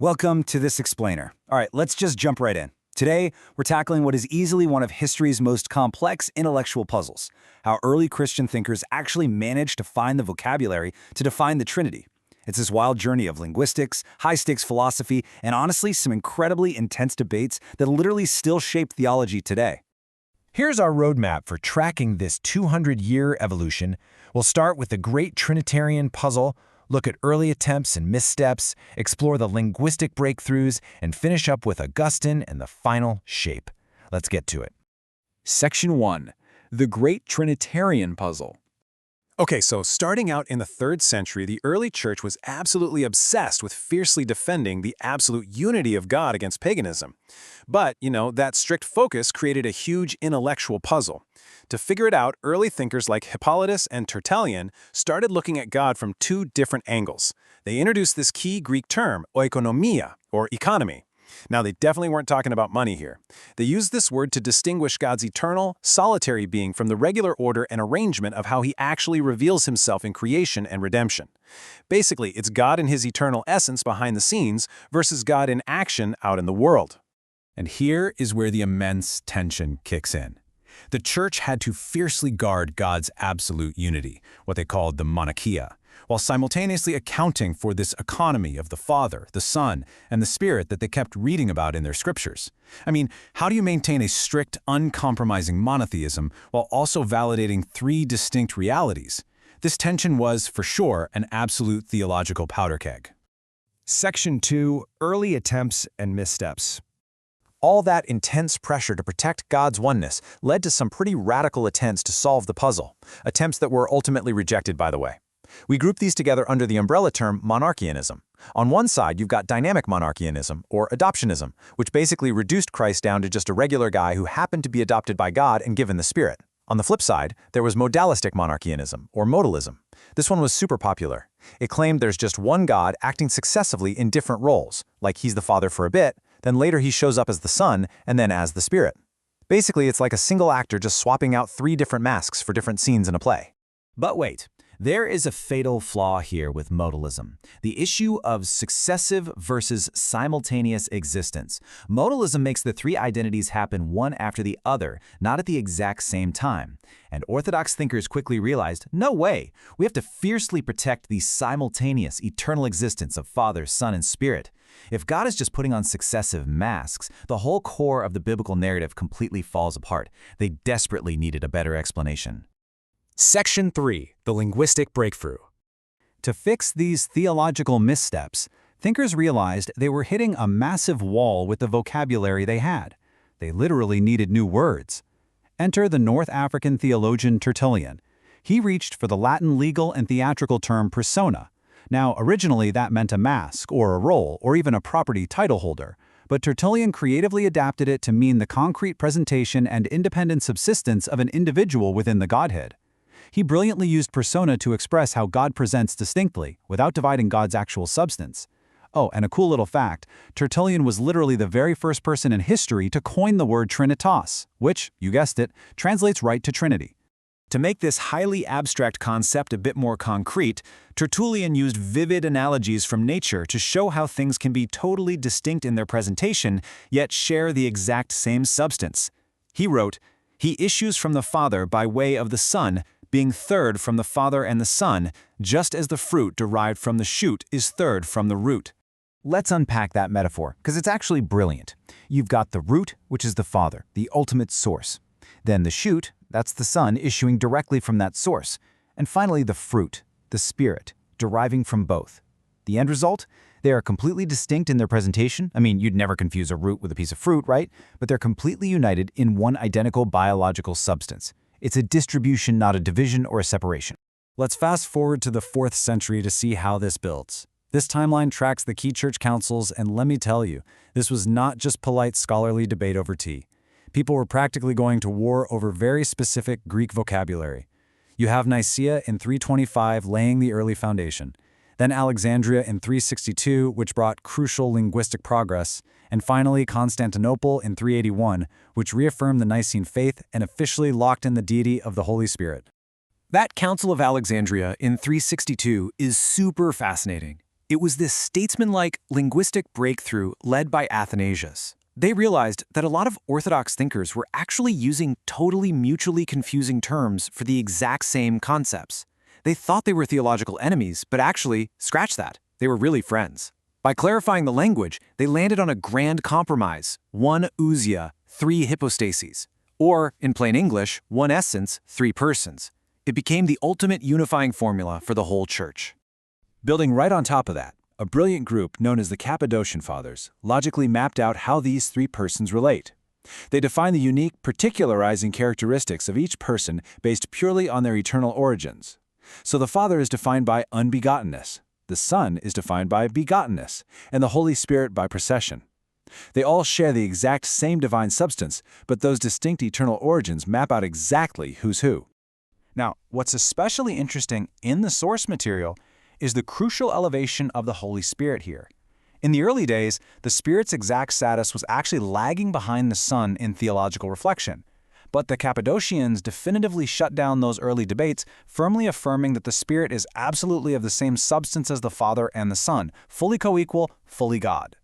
Welcome to this explainer. All right, let's just jump right in. Today, we're tackling what is easily one of history's most complex intellectual puzzles, how early Christian thinkers actually managed to find the vocabulary to define the Trinity. It's this wild journey of linguistics, high-stakes philosophy, and honestly, some incredibly intense debates that literally still shape theology today. Here's our roadmap for tracking this 200-year evolution. We'll start with the great Trinitarian puzzle, look at early attempts and missteps, explore the linguistic breakthroughs, and finish up with Augustine and the final shape. Let's get to it. Section 1. The Great Trinitarian Puzzle. Okay, so starting out in the 3rd century, the early church was absolutely obsessed with fiercely defending the absolute unity of God against paganism. But, that strict focus created a huge intellectual puzzle. To figure it out, early thinkers like Hippolytus and Tertullian started looking at God from two different angles. They introduced this key Greek term, oikonomia, or economy. Now, they definitely weren't talking about money here. They used this word to distinguish God's eternal, solitary being from the regular order and arrangement of how he actually reveals himself in creation and redemption. Basically, it's God in his eternal essence behind the scenes versus God in action out in the world. And here is where the immense tension kicks in. The church had to fiercely guard God's absolute unity, what they called the monarchia, while simultaneously accounting for this economy of the Father, the Son, and the Spirit that they kept reading about in their scriptures. I mean, how do you maintain a strict, uncompromising monotheism while also validating three distinct realities? This tension was, for sure, an absolute theological powder keg. Section 2. Early attempts and missteps. All that intense pressure to protect God's oneness led to some pretty radical attempts to solve the puzzle, attempts that were ultimately rejected, by the way. We group these together under the umbrella term monarchianism. On one side, you've got dynamic monarchianism, or adoptionism, which basically reduced Christ down to just a regular guy who happened to be adopted by God and given the Spirit. On the flip side, there was modalistic monarchianism, or modalism. This one was super popular. It claimed there's just one God acting successively in different roles, like he's the Father for a bit, then later he shows up as the Son, and then as the Spirit. Basically, it's like a single actor just swapping out three different masks for different scenes in a play. But wait, there is a fatal flaw here with modalism, the issue of successive versus simultaneous existence. Modalism makes the three identities happen one after the other, not at the exact same time. And Orthodox thinkers quickly realized, no way, we have to fiercely protect the simultaneous eternal existence of Father, Son, and Spirit. If God is just putting on successive masks, the whole core of the biblical narrative completely falls apart. They desperately needed a better explanation. Section 3. The Linguistic Breakthrough. To fix these theological missteps, thinkers realized they were hitting a massive wall with the vocabulary they had. They literally needed new words. Enter the North African theologian Tertullian. He reached for the Latin legal and theatrical term persona. Now, originally that meant a mask, or a role, or even a property title holder, but Tertullian creatively adapted it to mean the concrete presentation and independent subsistence of an individual within the Godhead. He brilliantly used persona to express how God presents distinctly, without dividing God's actual substance. Oh, and a cool little fact, Tertullian was literally the very first person in history to coin the word trinitas, which, you guessed it, translates right to Trinity. To make this highly abstract concept a bit more concrete, Tertullian used vivid analogies from nature to show how things can be totally distinct in their presentation, yet share the exact same substance. He wrote, "He issues from the Father by way of the Son, being third from the Father and the Son, just as the fruit derived from the shoot is third from the root." Let's unpack that metaphor, because it's actually brilliant. You've got the root, which is the Father, the ultimate source. Then the shoot, that's the Son issuing directly from that source. And finally the fruit, the Spirit, deriving from both. The end result? They are completely distinct in their presentation. I mean, you'd never confuse a root with a piece of fruit, right? But they're completely united in one identical biological substance. It's a distribution, not a division or a separation. Let's fast forward to the 4th century to see how this builds. This timeline tracks the key church councils, and let me tell you, this was not just polite scholarly debate over tea. People were practically going to war over very specific Greek vocabulary. You have Nicaea in 325 laying the early foundation, then Alexandria in 362, which brought crucial linguistic progress, and finally Constantinople in 381, which reaffirmed the Nicene faith and officially locked in the deity of the Holy Spirit. That Council of Alexandria in 362 is super fascinating. It was this statesman-like linguistic breakthrough led by Athanasius. They realized that a lot of Orthodox thinkers were actually using totally mutually confusing terms for the exact same concepts. They thought they were theological enemies, but actually, scratch that, they were really friends. By clarifying the language, they landed on a grand compromise: one ousia, three hypostases. Or, in plain English, one essence, three persons. It became the ultimate unifying formula for the whole church. Building right on top of that, a brilliant group known as the Cappadocian Fathers logically mapped out how these three persons relate. They define the unique, particularizing characteristics of each person based purely on their eternal origins. So the Father is defined by unbegottenness, the Son is defined by begottenness, and the Holy Spirit by procession. They all share the exact same divine substance, but those distinct eternal origins map out exactly who's who. Now, what's especially interesting in the source material is the crucial elevation of the Holy Spirit here. In the early days, the Spirit's exact status was actually lagging behind the Son in theological reflection. But the Cappadocians definitively shut down those early debates, firmly affirming that the Spirit is absolutely of the same substance as the Father and the Son, fully co-equal, fully God.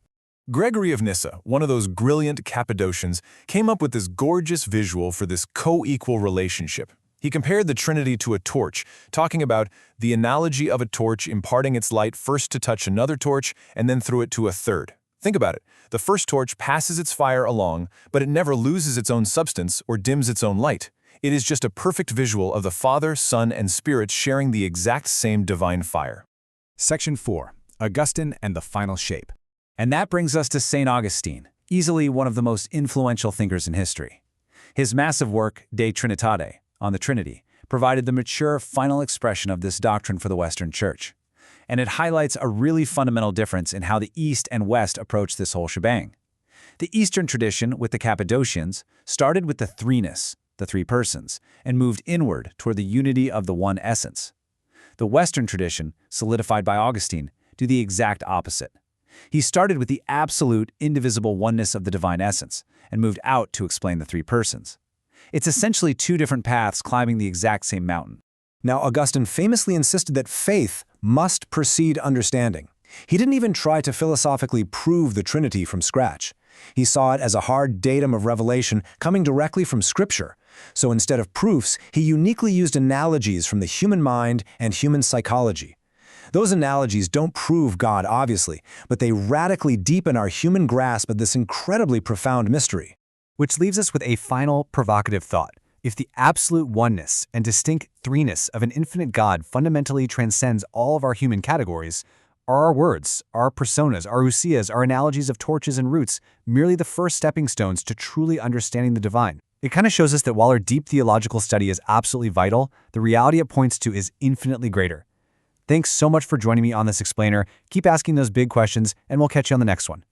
Gregory of Nyssa, one of those brilliant Cappadocians, came up with this gorgeous visual for this co-equal relationship. He compared the Trinity to a torch, talking about the analogy of a torch imparting its light first to touch another torch and then through it to a third. Think about it. The first torch passes its fire along, but it never loses its own substance or dims its own light. It is just a perfect visual of the Father, Son, and Spirit sharing the exact same divine fire. Section 4. Augustine and the Final Shape. And that brings us to St. Augustine, easily one of the most influential thinkers in history. His massive work, De Trinitate, on the Trinity, provided the mature final expression of this doctrine for the Western Church. And it highlights a really fundamental difference in how the East and West approach this whole shebang. The Eastern tradition, with the Cappadocians, started with the threeness, the three persons, and moved inward toward the unity of the one essence. The Western tradition, solidified by Augustine, do the exact opposite. He started with the absolute, indivisible oneness of the divine essence, and moved out to explain the three persons. It's essentially two different paths climbing the exact same mountain. Now, Augustine famously insisted that faith must precede understanding. He didn't even try to philosophically prove the Trinity from scratch. He saw it as a hard datum of revelation coming directly from Scripture. So instead of proofs, he uniquely used analogies from the human mind and human psychology. Those analogies don't prove God, obviously, but they radically deepen our human grasp of this incredibly profound mystery. Which leaves us with a final provocative thought. If the absolute oneness and distinct threeness of an infinite God fundamentally transcends all of our human categories, are our words, our personas, our ousias, our analogies of torches and roots merely the first stepping stones to truly understanding the divine? It kind of shows us that while our deep theological study is absolutely vital, the reality it points to is infinitely greater. Thanks so much for joining me on this explainer. Keep asking those big questions, and we'll catch you on the next one.